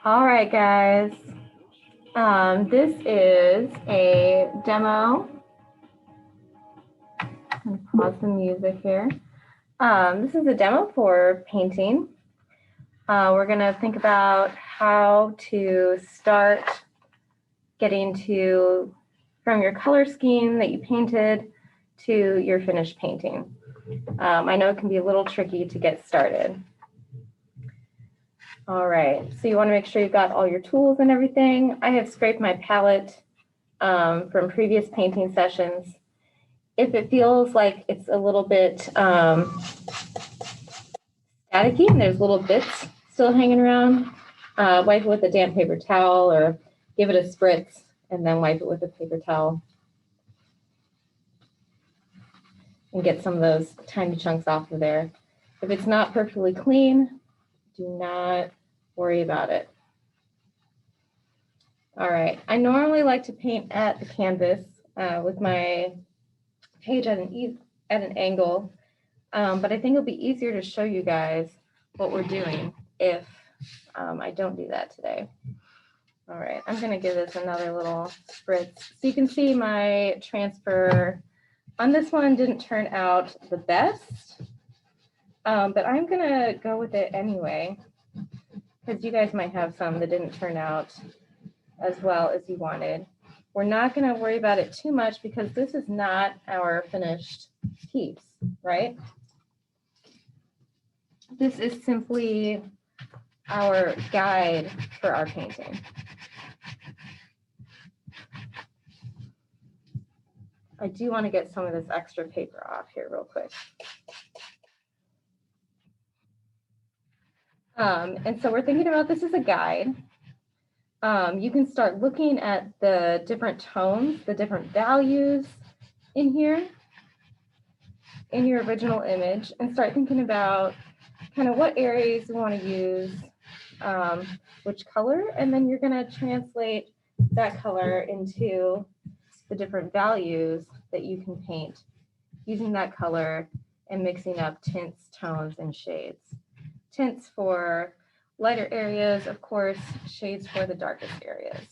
All right, guys. This is a demo. I'm going to pause the music here. This is a demo for painting. We're going to think about how to start getting from your color scheme that you painted to your finished painting. I know it can be a little tricky to get started. All right, so you want to make sure you've got all your tools and everything. I have scraped my palette from previous painting sessions. If it feels like it's a little bit staticky and there's little bits still hanging around, wipe it with a damp paper towel or give it a spritz and then wipe it with a paper towel and get some of those tiny chunks off of there. If it's not perfectly clean, do not worry about it. All right, I normally like to paint at the canvas with my page at an angle, but I think it'll be easier to show you guys what we're doing if I don't do that today. All right, I'm gonna give this another little spritz. So you can see my transfer on this one didn't turn out the best, but I'm gonna go with it anyway, because you guys might have some that didn't turn out as well as you wanted. We're not going to worry about it too much because this is not our finished piece, right? This is simply our guide for our painting. I do want to get some of this extra paper off here real quick. And so we're thinking about this as a guide. You can start looking at the different tones, the different values in here, in your original image, and start thinking about kind of what areas you want to use, which color, and then you're going to translate that color into the different values that you can paint using that color and mixing up tints, tones, and shades. Tints for lighter areas, of course, shades for the darkest areas.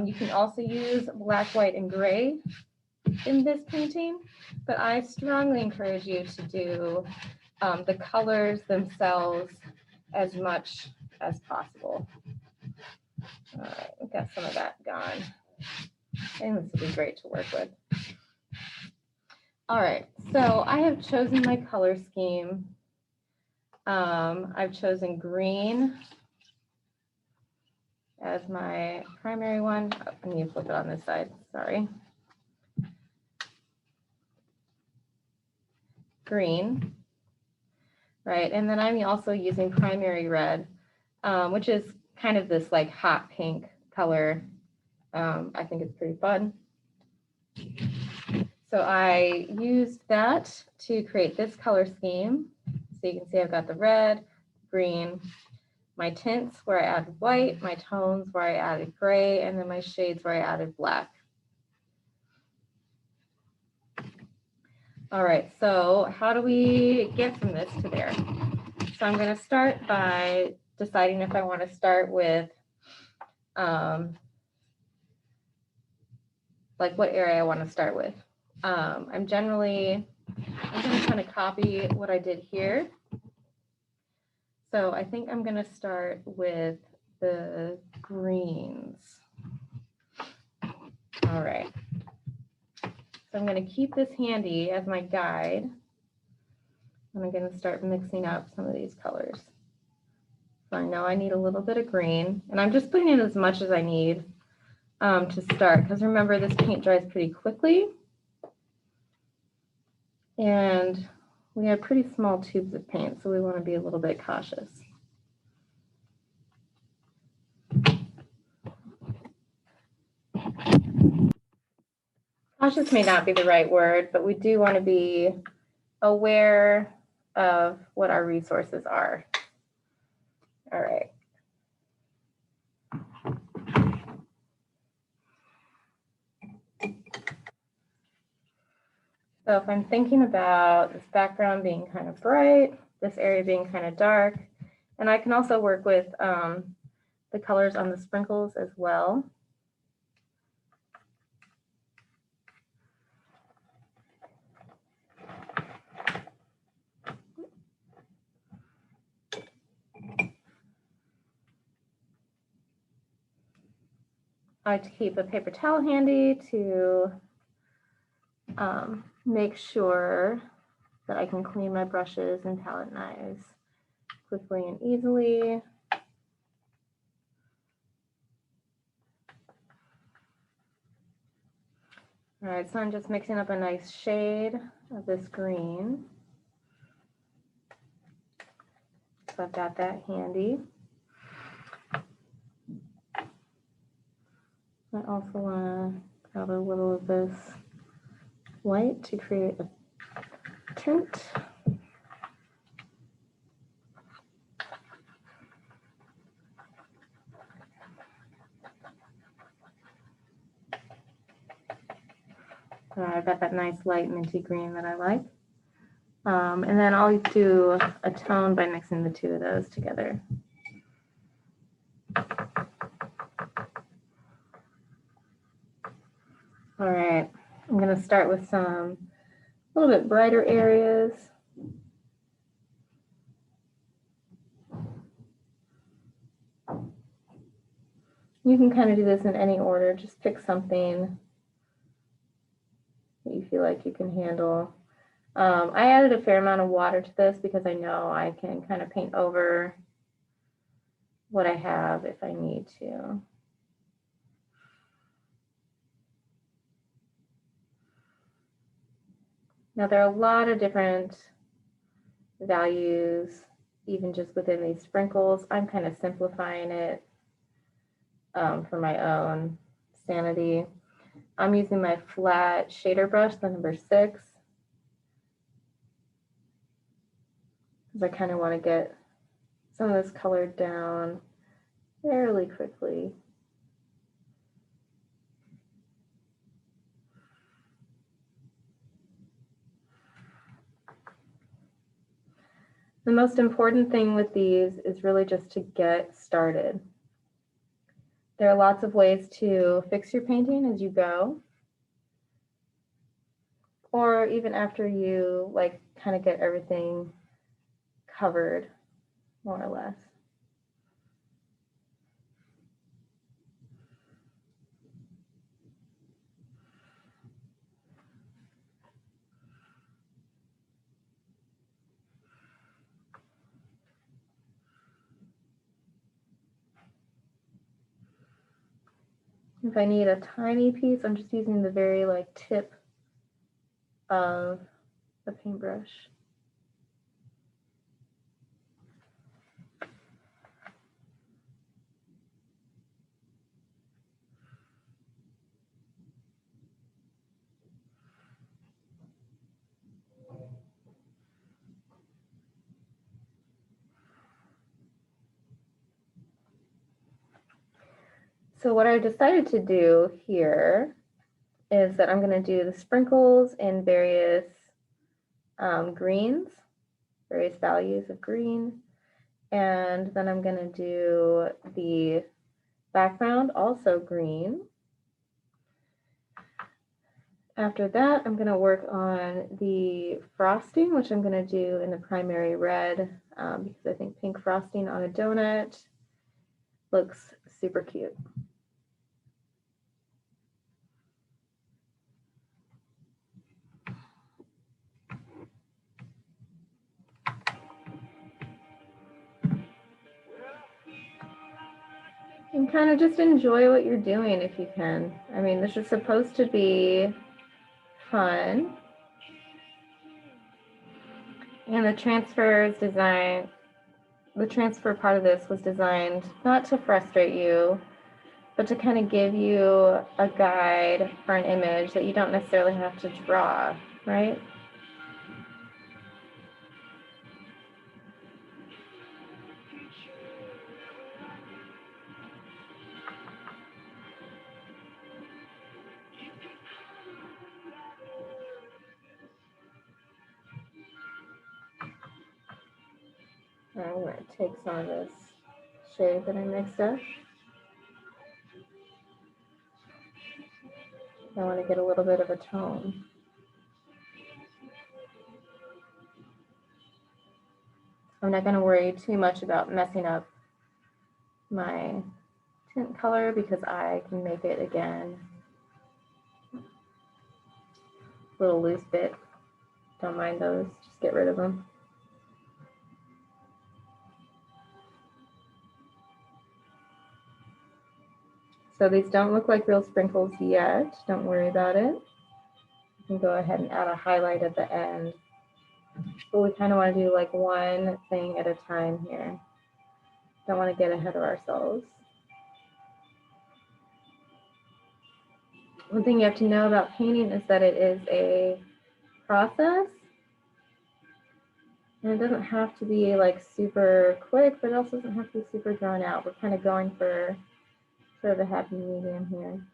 You can also use black, white, and gray in this painting, but I strongly encourage you to do the colors themselves as much as possible. All right, we've got some of that gone. And this will be great to work with. All right, so I have chosen my color scheme. I've chosen green as my primary one. Oh, I need to flip it on this side, sorry. Green, right? And then I'm also using primary red, which is kind of this like hot pink color. I think it's pretty fun. So I used that to create this color scheme. So you can see I've got the red, green, my tints where I added white, my tones where I added gray, and then my shades where I added black. All right, so how do we get from this to there? So I'm going to start by deciding if I want to start with like what area I want to start with. I'm going to kind of copy what I did here. So I think I'm going to start with the greens. All right. So I'm going to keep this handy as my guide. And I'm going to start mixing up some of these colors. So I know I need a little bit of green, and I'm just putting in as much as I need to start, because remember, this paint dries pretty quickly. And we have pretty small tubes of paint, so we want to be a little bit cautious. Cautious may not be the right word, but we do want to be aware of what our resources are. All right. So if I'm thinking about this background being kind of bright, this area being kind of dark, And I can also work with the colors on the sprinkles as well. I like to keep a paper towel handy to make sure that I can clean my brushes and palette knives quickly and easily. All right, so I'm just mixing up a nice shade of this green. So I've got that handy. I also want to grab a little of this white to create a tint. I've got that nice light minty green that I like. And then I'll do a tone by mixing the two of those together. All right, I'm going to start with some a little bit brighter areas. You can kind of do this in any order. Just pick something that you feel like you can handle. I added a fair amount of water to this because I know I can kind of paint over what I have if I need to. Now there are a lot of different values, even just within these sprinkles. I'm kind of simplifying it for my own sanity. I'm using my flat shader brush, the number 6, because I kind of want to get some of this color down fairly quickly. The most important thing with these is really just to get started. There are lots of ways to fix your painting as you go, or even after you kind of get everything covered, more or less. If I need a tiny piece, I'm just using the very tip of the paintbrush. So what I decided to do here is that I'm going to do the sprinkles in various greens, various values of green, and then I'm going to do the background, also green. After that, I'm going to work on the frosting, which I'm going to do in the primary red, because I think pink frosting on a donut looks super cute. And kind of just enjoy what you're doing if you can. I mean, this is supposed to be fun. And the transfer part of this was designed not to frustrate you, but to kind of give you a guide for an image that you don't necessarily have to draw, right? I'm going to take some of this shade that I mixed up. I want to get a little bit of a tone. I'm not going to worry too much about messing up my tint color because I can make it again a little loose bit. Don't mind those, just get rid of them. So these don't look like real sprinkles yet. Don't worry about it. You can go ahead and add a highlight at the end. But we kind of want to do like one thing at a time here. Don't want to get ahead of ourselves. One thing you have to know about painting is that it is a process. And it doesn't have to be like super quick, but it also doesn't have to be super drawn out. We're kind of going for sort of a happy medium here.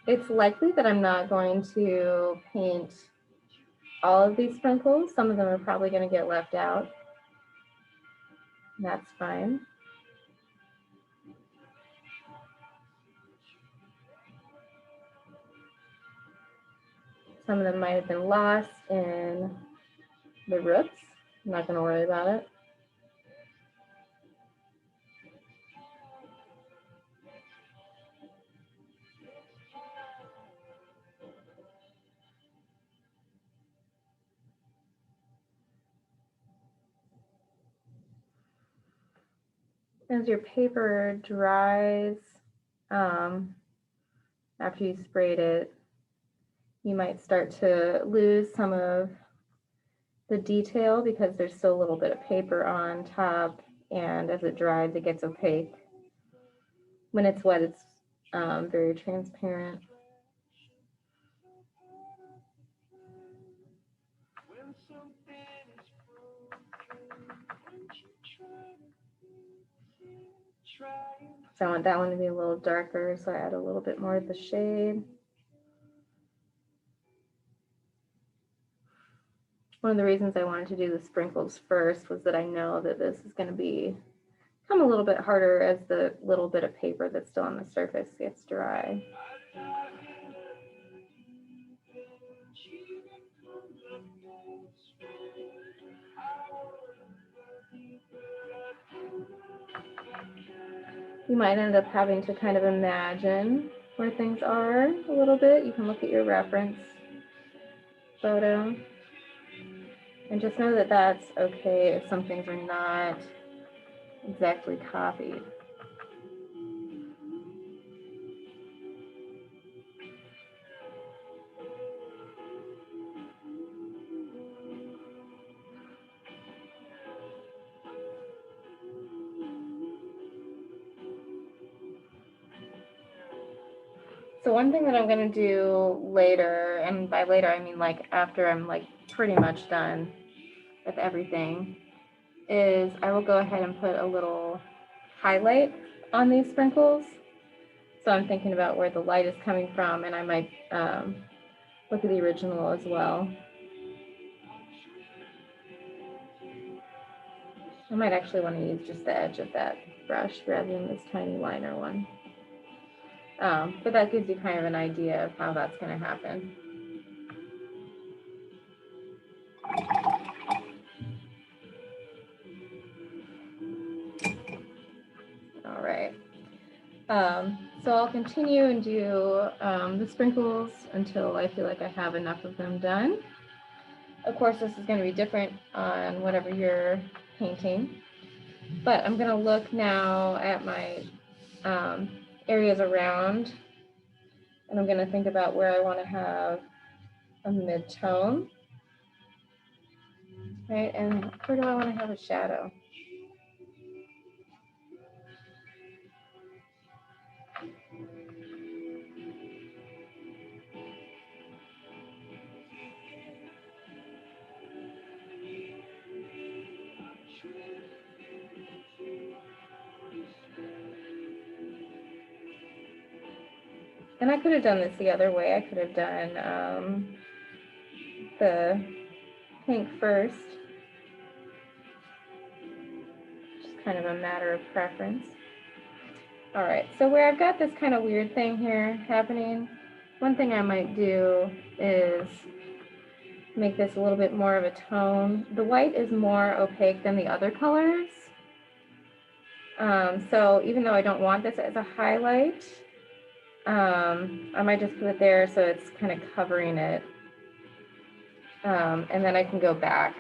It's likely that I'm not going to paint all of these sprinkles. Some of them are probably going to get left out. That's fine. Some of them might have been lost in the roots. I'm not going to worry about it. As your paper dries, after you sprayed it, you might start to lose some of the detail because there's still a little bit of paper on top, and as it dries, it gets opaque. When it's wet, it's very transparent. So I want that one to be a little darker, so I add a little bit more of the shade. One of the reasons I wanted to do the sprinkles first was that I know that this is going to become a little bit harder as the little bit of paper that's still on the surface gets dry. You might end up having to kind of imagine where things are a little bit. You can look at your reference photo and just know that that's okay if some things are not exactly copied. So one thing that I'm going to do later, and by later I mean like after I'm like pretty much done with everything, is I will go ahead and put a little highlight on these sprinkles. So I'm thinking about where the light is coming from, and I might look at the original as well. I might actually want to use just the edge of that brush rather than this tiny liner one. But that gives you kind of an idea of how that's going to happen. All right. So I'll continue and do the sprinkles until I feel like I have enough of them done. Of course, this is going to be different on whatever you're painting, but I'm going to look now at my areas around, and I'm going to think about where I want to have a mid-tone, right? And where do I want to have a shadow? And I could have done this the other way. I could have done the pink first. Just kind of a matter of preference. All right, so where I've got this kind of weird thing here happening, one thing I might do is make this a little bit more of a tone. The white is more opaque than the other colors. So even though I don't want this as a highlight, I might just put it there so it's kind of covering it. And then I can go back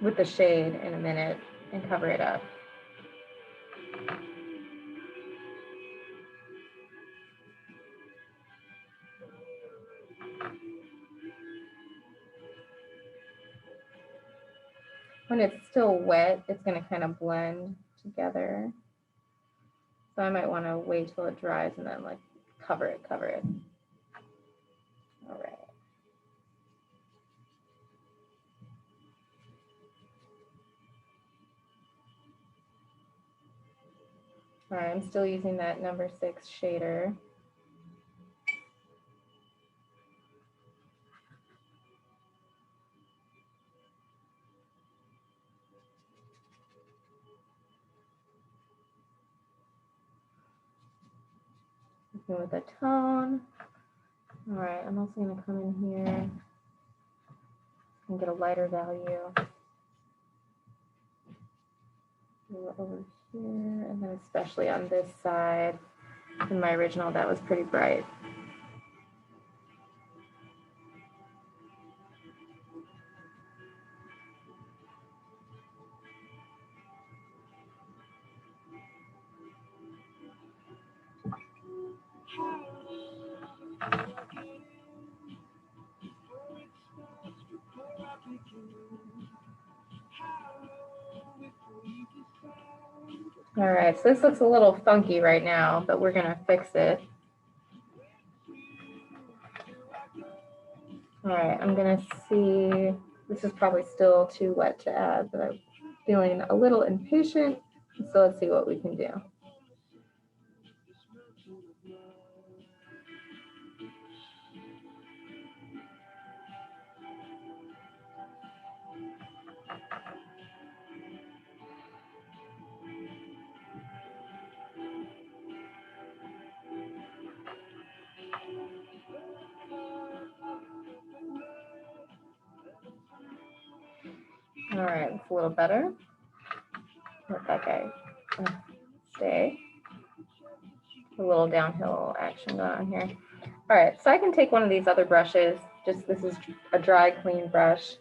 with the shade in a minute and cover it up. When it's still wet, it's going to kind of blend together. So I might want to wait till it dries and then like cover it. All right. All right, I'm still using that number 6 shader. With a tone. All right, I'm also going to come in here and get a lighter value. Over here, and then especially on this side. In my original, that was pretty bright. All right, so this looks a little funky right now, but we're gonna fix it. All right, I'm gonna see, this is probably still too wet to add, but I'm feeling a little impatient, so let's see what we can do. All right, it's a little better. Let that guy stay. A little downhill action going on here. All right, so I can take one of these other brushes, just this is a dry, clean brush,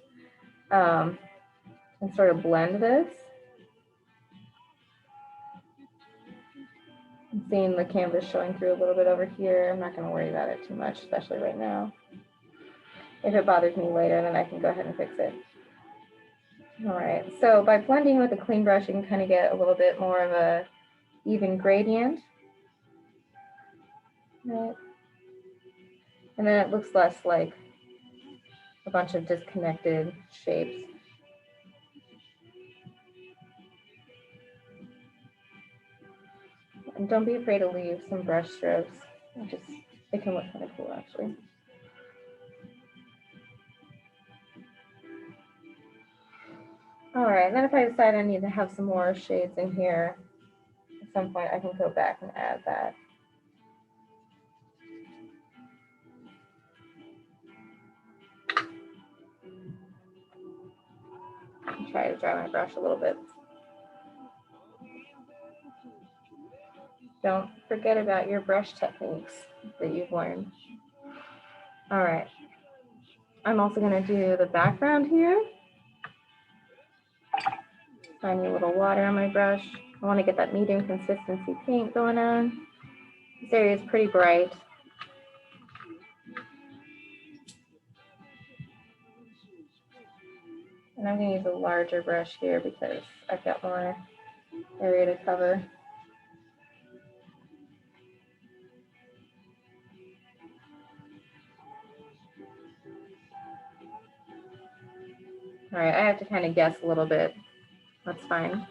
and sort of blend this. I'm seeing the canvas showing through a little bit over here. I'm not going to worry about it too much, especially right now. If it bothers me later, then I can go ahead and fix it. All right, so by blending with a clean brush, you can kind of get a little bit more of a even gradient. Right? And then it looks less like a bunch of disconnected shapes. And don't be afraid to leave some brush strokes. It can look kind of cool actually. All right, and then if I decide I need to have some more shades in here, at some point I can go back and add that. Try to dry my brush a little bit. Don't forget about your brush techniques that you've learned. All right. I'm also going to do the background here. I need a little water on my brush. I want to get that medium consistency paint going on. This area is pretty bright. And I'm going to use a larger brush here because I've got more area to cover. All right, I have to kind of guess a little bit. That's fine.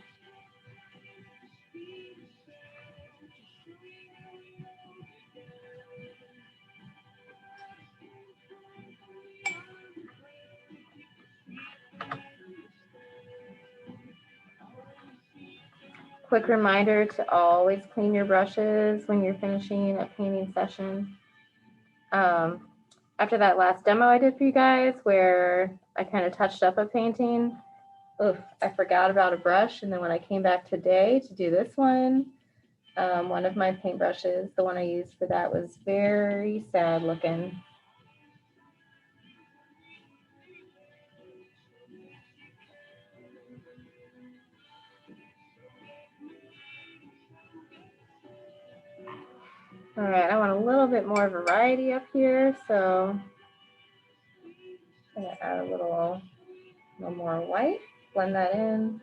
Quick reminder to always clean your brushes when you're finishing a painting session. After that last demo I did for you guys where I kind of touched up a painting, I forgot about a brush, and then when I came back today to do this one of my paintbrushes, the one I used for that, was very sad looking. All right, I want a little bit more variety up here, so I'm gonna add a little more white, blend that in.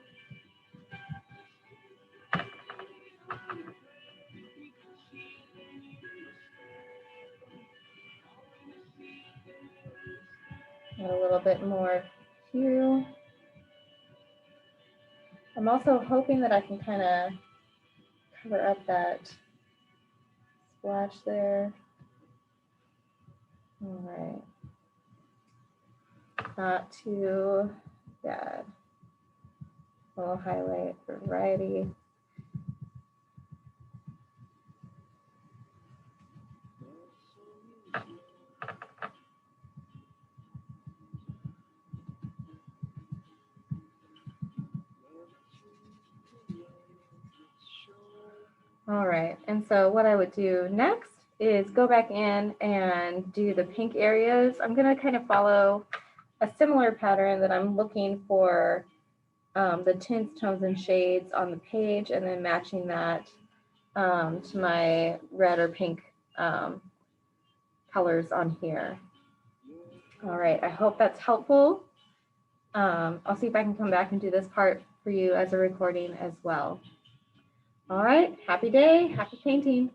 Add a little bit more hue. I'm also hoping that I can kind of cover up that splash there. All right. Not too bad. A little highlight variety. All right, and so what I would do next is go back in and do the pink areas. I'm gonna kind of follow a similar pattern that I'm looking for the tints, tones, and shades on the page, and then matching that to my red or pink colors on here. All right, I hope that's helpful. I'll see if I can come back and do this part for you as a recording as well. All right, happy day, happy painting.